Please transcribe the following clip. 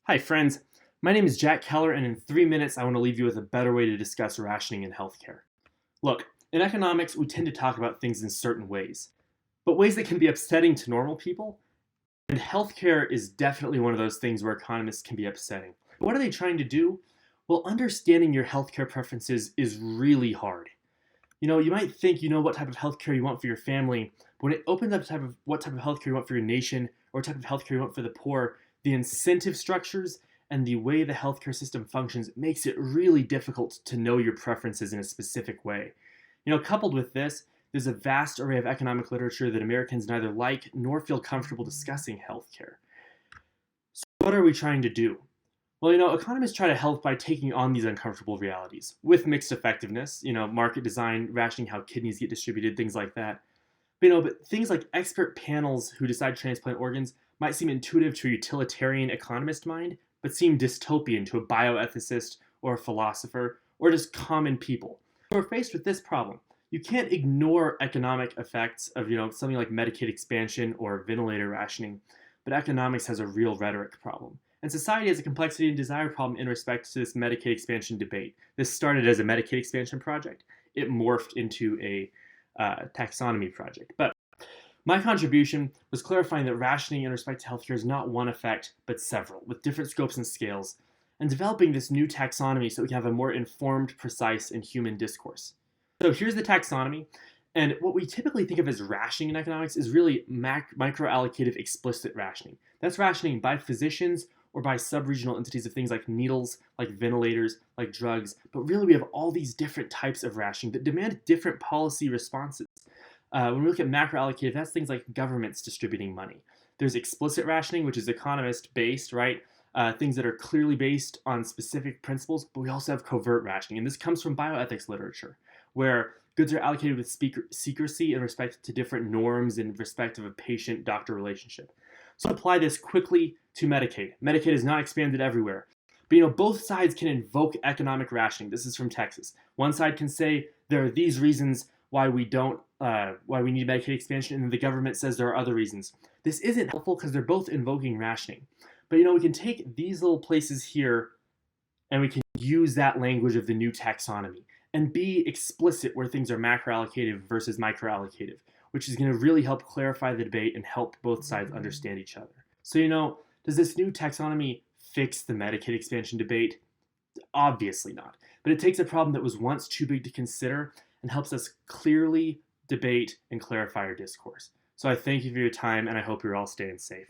Hi, friends. My name is Jack Keller, and in 3 minutes, I want to leave you with a better way to discuss rationing in healthcare. Look, in economics, we tend to talk about things in certain ways, but ways that can be upsetting to normal people, and healthcare is definitely one of those things where economists can be upsetting. What are they trying to do? Well, understanding your healthcare preferences is really hard. You might think you know what type of healthcare you want for your family, but when it opens up what type of healthcare you want for your nation, or what type of healthcare you want for the poor, the incentive structures and the way the healthcare system functions makes it really difficult to know your preferences in a specific way. Coupled with this, there's a vast array of economic literature that Americans neither like nor feel comfortable discussing healthcare. So what are we trying to do? Well, economists try to help by taking on these uncomfortable realities with mixed effectiveness, market design, rationing how kidneys get distributed, things like that. But things like expert panels who decide to transplant organs might seem intuitive to a utilitarian economist mind, but seem dystopian to a bioethicist or a philosopher or just common people who are faced with this problem. You can't ignore economic effects of, something like Medicaid expansion or ventilator rationing, but economics has a real rhetoric problem. And society has a complexity and desire problem in respect to this Medicaid expansion debate. This started as a Medicaid expansion project. It morphed into a taxonomy project. But my contribution was clarifying that rationing in respect to healthcare is not one effect, but several, with different scopes and scales, and developing this new taxonomy so we can have a more informed, precise, and human discourse. So here's the taxonomy, and what we typically think of as rationing in economics is really microallocative explicit rationing. That's rationing by physicians or by sub-regional entities of things like needles, like ventilators, like drugs, but really we have all these different types of rationing that demand different policy responses. When we look at macroallocative, that's things like governments distributing money. There's explicit rationing, which is economist-based, right? Things that are clearly based on specific principles, but we also have covert rationing, and this comes from bioethics literature, where goods are allocated with secrecy in respect to different norms in respect of a patient-doctor relationship. So apply this quickly to Medicaid. Medicaid is not expanded everywhere. But both sides can invoke economic rationing. This is from Texas. One side can say there are these reasons why we need Medicaid expansion, and then the government says there are other reasons. This isn't helpful because they're both invoking rationing. But we can take these little places here and we can use that language of the new taxonomy and be explicit where things are macroallocative versus microallocative, which is going to really help clarify the debate and help both sides understand each other. So, does this new taxonomy fix the Medicaid expansion debate? Obviously not. But it takes a problem that was once too big to consider and helps us clearly debate and clarify our discourse. So I thank you for your time, and I hope you're all staying safe.